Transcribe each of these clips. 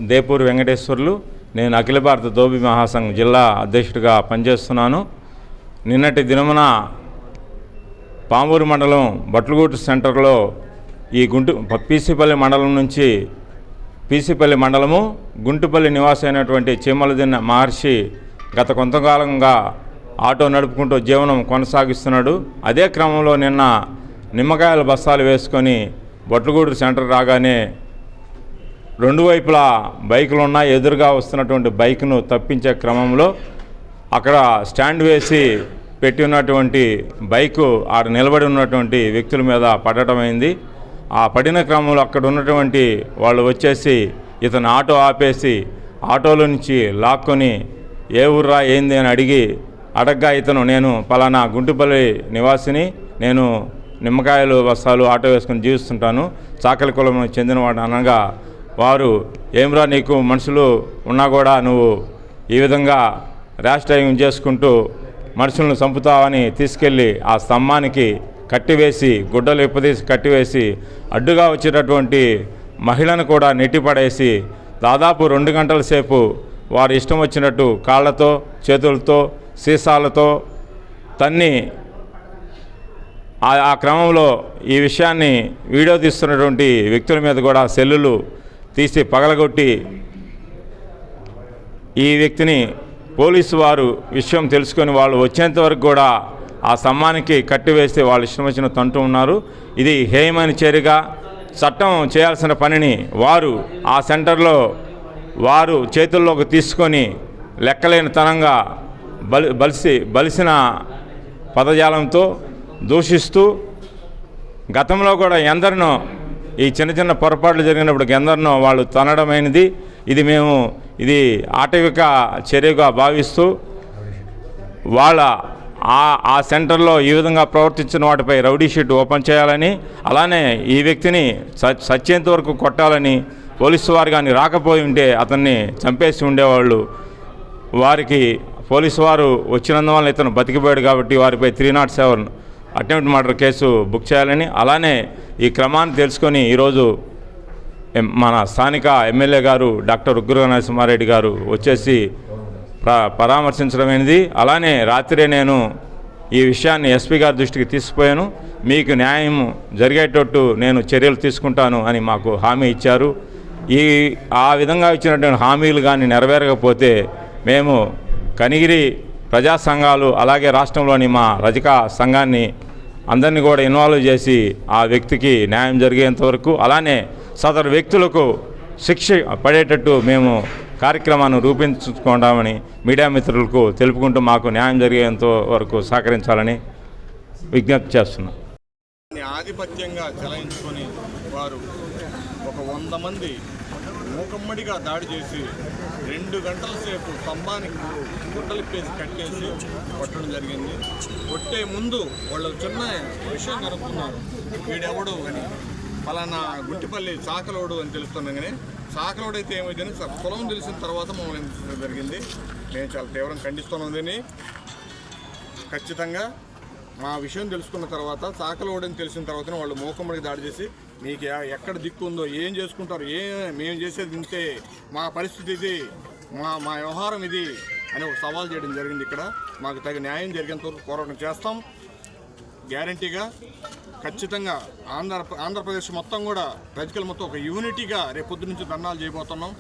దేపూరి వెంకటేశ్వర్లు. నేను అఖిల భారత ధోబీ మహాసంఘ్ జిల్లా అధ్యక్షుడిగా పనిచేస్తున్నాను. నిన్నటి దినమున పామూరు మండలం బట్లగూటు సెంటర్లో ఈ పీసీపల్లి మండలం నుంచి పీసీపల్లి మండలము గుంటుపల్లి నివాసమైనటువంటి చీమలదిన్న మహర్షి గత కొంతకాలంగా ఆటో నడుపుకుంటూ జీవనం కొనసాగిస్తున్నాడు. అదే క్రమంలో నిన్న నిమ్మకాయల బస్తాలు వేసుకొని బట్లగూడు సెంటర్ రాగానే రెండు వైపులా బైకులు ఉన్నాయి. ఎదురుగా వస్తున్నటువంటి బైక్ను తప్పించే క్రమంలో అక్కడ స్టాండ్ వేసి పెట్టి ఉన్నటువంటి బైకు ఆడ నిలబడి ఉన్నటువంటి వ్యక్తుల మీద పడటమైంది. ఆ పడిన క్రమంలో అక్కడ ఉన్నటువంటి వాళ్ళు వచ్చేసి ఇతను ఆటో ఆపేసి ఆటోలో నుంచి లాక్కొని ఏ ఊర్రా ఏంది అని అడగ్గా ఇతను నేను పలానా గుంటుపల్లి నివాసిని, నేను నిమ్మకాయలు బస్తాలు ఆటో వేసుకొని జీవిస్తుంటాను, చాకలి కులం చెందినవాడు అనగా వారు ఏమ్రా నీకు మనుషులు ఉన్నా కూడా నువ్వు ఈ విధంగా ర్యాష్ డ్రైవింగ్ చేసుకుంటూ మనుషులను చంపుతావని తీసుకెళ్ళి ఆ స్తంభానికి కట్టివేసి గుడ్డలు ఇప్పదీసి కట్టివేసి అడ్డుగా వచ్చేటటువంటి మహిళను కూడా నెట్టిపడేసి దాదాపు 2 గంటల సేపు వారు ఇష్టం వచ్చినట్టు కాళ్ళతో చేతులతో సీసాలతో తన్ని ఆ క్రమంలో ఈ విషయాన్ని వీడియో తీస్తున్నటువంటి వ్యక్తుల మీద కూడా సెల్లులు తీసి పగలగొట్టి ఈ వ్యక్తిని పోలీసు వారు విషయం తెలుసుకొని వాళ్ళు వచ్చేంత వరకు కూడా ఆ స్తంభానికి కట్టివేస్తే వాళ్ళు ఇష్టం వచ్చిన తంటూ ఉన్నారు. ఇది హేయమైన చర్యగా చట్టం చేయాల్సిన పనిని వారు ఆ సెంటర్లో వారు చేతుల్లోకి తీసుకొని లెక్కలేని తనంగా బలిసిన పదజాలంతో దూషిస్తూ గతంలో కూడా ఎందరినో ఈ చిన్న చిన్న పొరపాట్లు జరిగినప్పుడు ఎందరినో వాళ్ళు తనడమైనది. ఇది ఆటవిక చర్యగా భావిస్తూ వాళ్ళ ఆ సెంటర్లో ఈ విధంగా ప్రవర్తించిన వాటిపై రౌడీ షీట్ ఓపెన్ చేయాలని, అలానే ఈ వ్యక్తిని సచ్చేంత వరకు కొట్టాలని, పోలీసు వారు కానీ రాకపోయి ఉంటే అతన్ని చంపేసి ఉండేవాళ్ళు. వారికి పోలీసు వారు వచ్చినందువల్ల ఇతను బతికిపోయాడు కాబట్టి వారిపై 307 అటెంప్ట్ మర్డర్ కేసు బుక్ చేయాలని, అలానే ఈ క్రమాన్ని తెలుసుకొని ఈరోజు మన స్థానిక ఎమ్మెల్యే గారు డాక్టర్ ఉగ్ర నరసింహారెడ్డి గారు వచ్చేసి పరామర్శించడమైనది. అలానే రాత్రే నేను ఈ విషయాన్ని ఎస్పీ గారి దృష్టికి తీసుకుపోయాను. మీకు న్యాయం జరిగేటట్టు నేను చర్యలు తీసుకుంటాను అని మాకు హామీ ఇచ్చారు. ఆ విధంగా ఇచ్చినటువంటి హామీలు కానీ నెరవేరకపోతే మేము కనిగిరి ప్రజా సంఘాలు అలాగే రాష్ట్రంలోని మా రజక సంఘాన్ని అందరినీ కూడా ఇన్వాల్వ్ చేసి ఆ వ్యక్తికి న్యాయం జరిగేంత వరకు, అలానే సదరు వ్యక్తులకు శిక్ష పడేటట్టు మేము కార్యక్రమాన్ని రూపొందించుకుంటామని మీడియా మిత్రులకు తెలుపుకుంటూ మాకు న్యాయం జరిగేంత వరకు సహకరించాలని విజ్ఞప్తి చేస్తున్నాం. ఆధిపత్యంగా చెలాయించుకొని వారు ఒక 100 మంది మూకమ్మడిగా దాడి చేసి 2 గంటల సేపు స్తంభానికి గుడ్డలిప్పేసి కట్టేసి కొట్టడం జరిగింది. కొట్టే ముందు వాళ్ళు చిన్న విషయం కనుక్కున్నారు, వీడెవడు అని. పలానా గుంటిపల్లి చాకలోడు అని తెలుస్తున్నాం. కానీ చాకలోడు అయితే ఏమైందని కులం తెలిసిన తర్వాత మమ్మల్ని జరిగింది. మేము చాలా తీవ్రంగా ఖండిస్తున్నాం. దీన్ని ఖచ్చితంగా మా విషయం తెలుసుకున్న తర్వాత చాకలోడని తెలిసిన తర్వాతనే వాళ్ళు మూకమ్మడికి దాడి చేసి మీకు ఎక్కడ దిక్కు ఉందో ఏం చేసుకుంటారు, మేము చేసేది ఇంతే, మా పరిస్థితి ఇది, మా వ్యవహారం ఇది అని ఒక సవాల్ చేయడం జరిగింది. ఇక్కడ మాకు తగిన న్యాయం జరిగేంత వరకు పోరాటం చేస్తాం. గ్యారంటీగా ఖచ్చితంగా ఆంధ్రప్రదేశ్ మొత్తం కూడా రజకలు మొత్తం ఒక యూనిటీగా రేపొద్దు నుంచి ధర్నాలు చేయబోతున్నాం.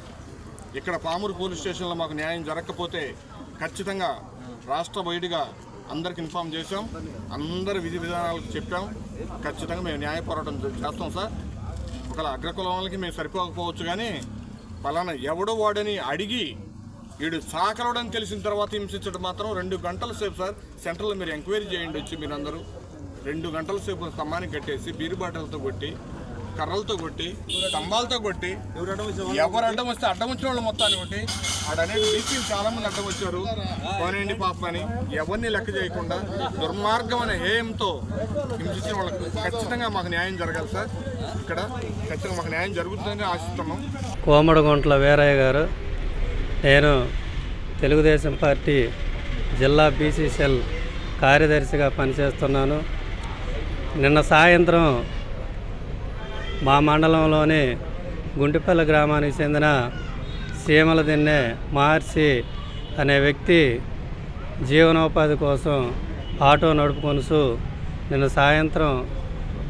ఇక్కడ పామూరు పోలీస్ స్టేషన్లో మాకు న్యాయం జరగకపోతే ఖచ్చితంగా రాష్ట్ర వైడ్గా అందరికి ఇన్ఫామ్ చేసాం, అందరి విధి విధానాలకు చెప్పాం. ఖచ్చితంగా మేము న్యాయ పోరాటం చేస్తాం సార్. ఒకవేళ అగ్రకులం వాళ్ళకి మేము సరిపోకపోవచ్చు, కానీ పలానా ఎవడో వాడని అడిగి వీడు సాకలవడని తెలిసిన తర్వాత హింసించడం మాత్రం 2 గంటల సేపు సార్. సెంటర్లో మీరు ఎంక్వైరీ చేయండి వచ్చి మీరందరూ. 2 గంటల సేపు స్తంభానికి కట్టేసి బీరు బాటలతో కొట్టి, కర్రలతో కొట్టి, స్తంభాలతో కొట్టి, ఎవరు అడ్డం వస్తే అడ్డం వచ్చిన వాళ్ళు మొత్తాన్ని కొట్టి, అనేక బీసీలు చాలామంది అడ్డం వచ్చారు, పోనేండి పాప అని ఎవరిని లెక్క చేయకుండా దుర్మార్గం అనే హేయంతో హింసించిన వాళ్ళకి ఖచ్చితంగా మాకు న్యాయం జరగాలి సార్. ఇక్కడ ఖచ్చితంగా మాకు న్యాయం జరుగుతుందని ఆశిస్తున్నాం. కోమడగుంట్ల వీరయ్య గారు, నేను తెలుగుదేశం పార్టీ జిల్లా బీసీసీఎల్ కార్యదర్శిగా పనిచేస్తున్నాను. నిన్న సాయంత్రం మా మండలంలోని గుంటిపల్లి గ్రామానికి చెందిన సీమల దిన్నే మహర్షి అనే వ్యక్తి జీవనోపాధి కోసం ఆటో నడుపుకొనుసు నిన్న సాయంత్రం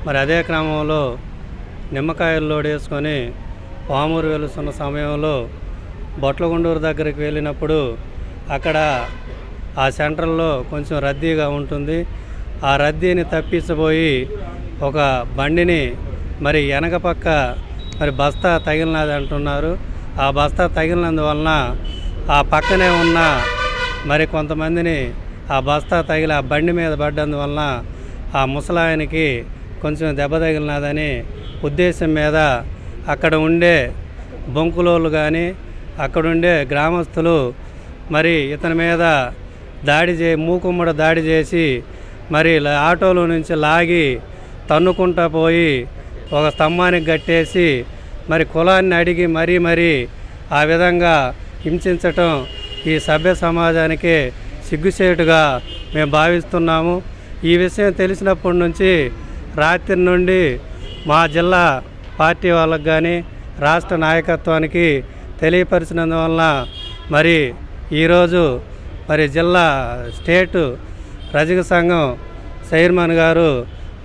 మరి అదే క్రమంలో నిమ్మకాయలు లోడ్ వేసుకొని పామూరు వెలుస్తున్న సమయంలో బొట్లగుండూరు దగ్గరికి వెళ్ళినప్పుడు అక్కడ ఆ సెంటర్లో కొంచెం రద్దీగా ఉంటుంది. ఆ రద్దీని తప్పించబోయి ఒక బండిని మరి వెనక పక్క మరి బస్తా తగిలినది అంటున్నారు. ఆ బస్తా తగిలినందువలన ఆ పక్కనే ఉన్న మరి కొంతమందిని ఆ బస్తా తగిలి ఆ బండి మీద పడ్డందువలన ఆ ముసలాయనికి కొంచెం దెబ్బ తగిలినదని ఉద్దేశం మీద అక్కడ ఉండే బొంకులోళ్ళు కానీ అక్కడుండే గ్రామస్తులు మరి ఇతని మీద మూకుమ్మడి దాడి చేసి మరి ఆటోలో నుంచి లాగి తన్నుకుంటా పోయి ఒక స్తంభానికి కట్టేసి మరి కులాన్ని అడిగి మరీ ఆ విధంగా హింసించటం ఈ సభ్య సమాజానికి సిగ్గుచేటుగా మేము భావిస్తున్నాము. ఈ విషయం తెలిసినప్పటి నుంచి రాత్రి నుండి మా జిల్లా పార్టీ వాళ్ళకు కానీ రాష్ట్ర నాయకత్వానికి తెలియపరిచినందువలన మరి ఈరోజు మరి జిల్లా స్టేటు రజక సంఘం చైర్మన్ గారు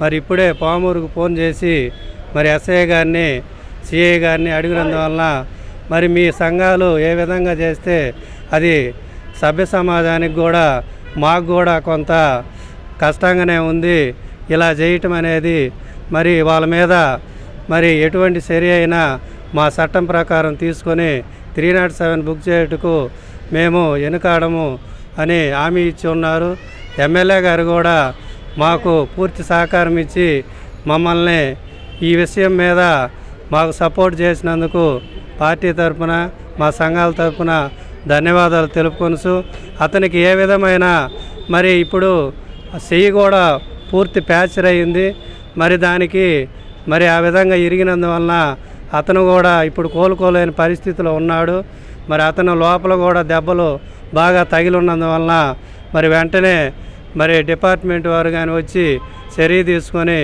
మరి ఇప్పుడే పామూరుకు ఫోన్ చేసి మరి ఎస్ఐ గారిని సిఐ గారిని అడిగినందువలన మరి మీ సంఘాలు ఏ విధంగా చేస్తే అది సభ్య సమాజానికి కూడా మాకు కూడా కొంత కష్టంగానే ఉంది. ఇలా చేయటం అనేది మరి వాళ్ళ మీద మరి ఎటువంటి చర్య అయినా మా చట్టం ప్రకారం తీసుకొని 307 బుక్ చేయుటకు మేము వెనుకాడము అని హామీ ఇచ్చి ఉన్నారు. ఎమ్మెల్యే గారు కూడా మాకు పూర్తి సహకారం ఇచ్చి మమ్మల్ని ఈ విషయం మీద మాకు సపోర్ట్ చేసినందుకు పార్టీ తరఫున మా సంఘాల తరఫున ధన్యవాదాలు తెలుపుకొనుసు. అతనికి ఏ విధమైన మరి ఇప్పుడు చెయ్యి కూడా పూర్తి ప్యాచర్ అయింది. మరి దానికి మరి ఆ విధంగా ఇరిగినందువలన అతను కూడా ఇప్పుడు కోలుకోలేని పరిస్థితిలో ఉన్నాడు. మరి అతను లోపల కూడా దెబ్బలు బాగా తగిలి ఉన్నందువలన మరి వెంటనే మరి డిపార్ట్మెంట్ వారు కానీ వచ్చి చర్య తీసుకొని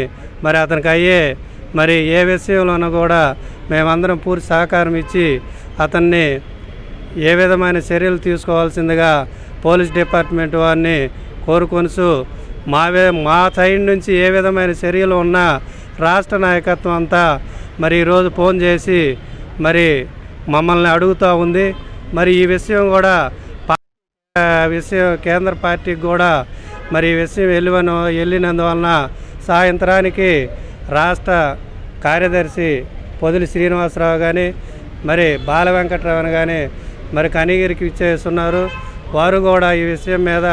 మరి అతనికి అయ్యే మరి ఏ విషయంలోనూ కూడా మేమందరం పూర్తి సహకారం ఇచ్చి అతన్ని ఏ విధమైన చర్యలు తీసుకోవాల్సిందిగా పోలీస్ డిపార్ట్మెంట్ వారిని కోరుకొనుసు. మా సైడ్ నుంచి ఏ విధమైన చర్యలు ఉన్నా రాష్ట్ర నాయకత్వం అంతా మరి ఈరోజు ఫోన్ చేసి మరి మమ్మల్ని అడుగుతూ ఉంది. మరి ఈ విషయం కూడా కేంద్ర పార్టీకి కూడా మరి ఈ విషయం వెళ్ళినందువలన సాయంత్రానికి రాష్ట్ర కార్యదర్శి పొదిలి శ్రీనివాసరావు కానీ మరి బాల వెంకటరావు కానీ మరి కనిగిరికి ఇచ్చేస్తున్నారు. వారు కూడా ఈ విషయం మీద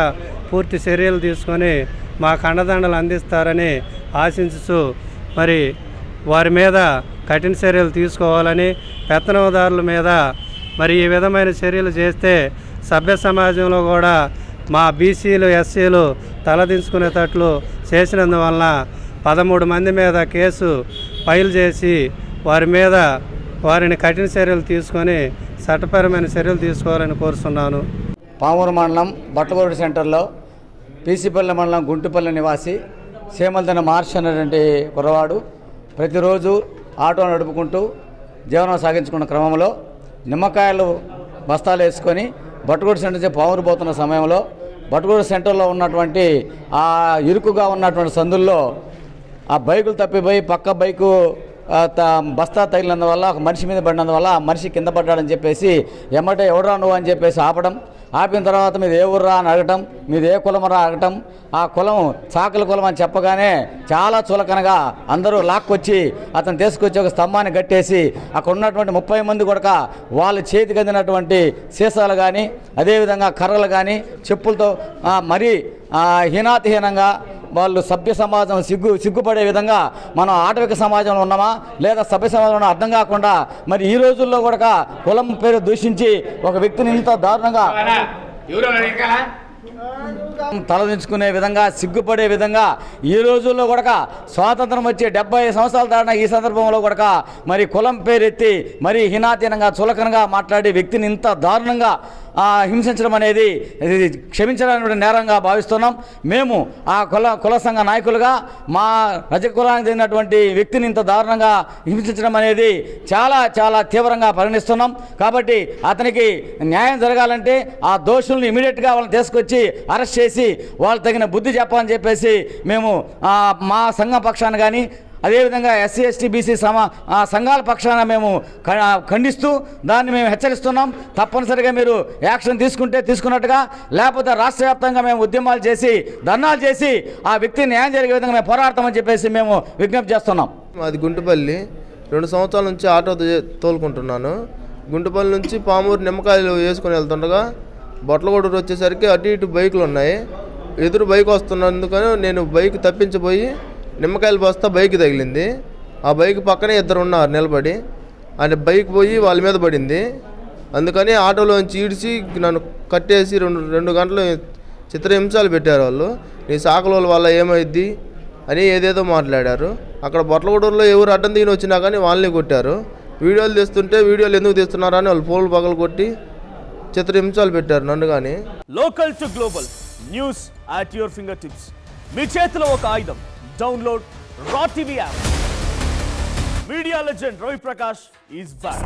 పూర్తి చర్యలు తీసుకొని మా కండదండలు అందిస్తారని ఆశించుతూ మరి వారి మీద కఠిన చర్యలు తీసుకోవాలని, పెత్తనదారుల మీద మరి ఈ విధమైన చర్యలు చేస్తే సభ్య సమాజంలో కూడా మా బీసీలు ఎస్సీలు తలదించుకునేటట్లు చేసినందువలన 13 మంది మీద కేసు ఫైల్ చేసి వారిని కఠిన చర్యలు తీసుకొని చట్టపరమైన చర్యలు తీసుకోవాలని కోరుతున్నాను. పామూరు మండలం బట్లగూడు సెంటర్లో పీసీపల్లి మండలం గుంటుపల్లి నివాసి సీమలదిన మహర్షి అనేటువంటి కుర్రవాడు ప్రతిరోజు ఆటో నడుపుకుంటూ జీవనం సాగించుకున్న క్రమంలో నిమ్మకాయలు బస్తాలు వేసుకొని బట్లగూడు సెంటర్ నుంచి పామూరు పోతున్న సమయంలో బట్లగూడు సెంటర్లో ఉన్నటువంటి ఆ ఇరుకుగా ఉన్నటువంటి సందుల్లో ఆ బైకులు తప్పిపోయి పక్క బైకు బస్తా తగిలినందువల్ల ఒక మనిషి మీద పడినందువల్ల ఆ మనిషి కింద పడ్డాడని చెప్పేసి ఎమ్మటే ఎవడరా నువ్వు అని చెప్పేసి ఆపిన తర్వాత మీది ఏ ఊర్రా అని అడగటం, మీది ఏ కులమరా అడగటం. ఆ కులం చాకల కులం అని చెప్పగానే చాలా చులకనగా అందరూ లాక్కొచ్చి అతను తీసుకొచ్చి ఒక స్తంభాన్ని కట్టేసి అక్కడ ఉన్నటువంటి 30 మంది కూడా వాళ్ళ చేతికి అందినటువంటి సీసాలు కానీ అదేవిధంగా కర్రలు కానీ చెప్పులతో మరీ హీనాతిహీనంగా వాళ్ళు సభ్య సమాజం సిగ్గుపడే విధంగా మనం ఆటవిక సమాజంలో ఉన్నామా లేదా సభ్య సమాజంలో అర్థం కాకుండా మరి ఈ రోజుల్లో కూడా కులం పేరు దూషించి ఒక వ్యక్తిని ఇంత దారుణంగా తలదించుకునే విధంగా సిగ్గుపడే విధంగా ఈ రోజుల్లో కూడా స్వాతంత్రం వచ్చి 75 సంవత్సరాలు దాటిన ఈ సందర్భంలో కూడా మరి కులం పేరెత్తి మరి హీనాతీనంగా చులకనగా మాట్లాడే వ్యక్తిని ఇంత దారుణంగా హింసించడం అనేది ఇది క్షమించడానికి నేరంగా భావిస్తున్నాం. మేము ఆ కుల సంఘ నాయకులుగా మా రజక కులానికి చెందినటువంటి వ్యక్తిని ఇంత దారుణంగా హింసించడం అనేది చాలా చాలా తీవ్రంగా పరిగణిస్తున్నాం. కాబట్టి అతనికి న్యాయం జరగాలంటే ఆ దోషుల్ని ఇమీడియట్గా వాళ్ళని తీసుకొచ్చి అరెస్ట్ చేసి వాళ్ళు తగిన బుద్ధి చెప్పాలని చెప్పేసి మేము మా సంఘం పక్షాన కానీ అదేవిధంగా ఎస్సీ ఎస్టీ బీసీ సంఘాల పక్షాన మేము ఖండిస్తూ దాన్ని మేము హెచ్చరిస్తున్నాం. తప్పనిసరిగా మీరు యాక్షన్ తీసుకున్నట్టుగా, లేకపోతే రాష్ట్ర వ్యాప్తంగా మేము ఉద్యమాలు చేసి ధర్నాలు చేసి ఆ వ్యక్తిని న్యాయం జరిగే విధంగా మేము పోరాడతామని చెప్పేసి మేము విజ్ఞప్తి చేస్తున్నాం. అది గుంటుపల్లి 2 సంవత్సరాల నుంచి ఆటో తోలుకుంటున్నాను. గుంటుపల్లి నుంచి పామూరు నిమ్మకాయలు వేసుకొని వెళ్తుండగా బొట్లగూడూరు వచ్చేసరికి అటు ఇటు బైకులు ఉన్నాయి. ఎదురు బైక్ వస్తున్నందుకని నేను బైక్ తప్పించిపోయి నిమ్మకాయలు బస్తా బైక్ తగిలింది. ఆ బైక్ పక్కనే 2 ఉన్నారు నిలబడి. ఆయన బైక్ పోయి వాళ్ళ మీద పడింది. అందుకని ఆటోలోంచి ఈడ్చి నన్ను కట్టేసి 2 గంటలు చిత్రహింసలు పెట్టారు వాళ్ళు. నీ సాకలోల వల్ల ఏమైద్ది అని ఏదేదో మాట్లాడారు. అక్కడ బొట్లగూడూరులో ఎవరు అడ్డం దిగిన వచ్చినా కానీ వాళ్ళని కొట్టారు. వీడియోలు తీస్తుంటే వీడియోలు ఎందుకు తీస్తున్నారా అని వాళ్ళు పోలు పగలు కొట్టి చిత్రహింసలు పెట్టారు నన్ను. కానీ local to global news at your finger tips. మీ చేతిలో ఒక ఆయుధం. Download Raa TV app. Media legend Ravi Prakash is back.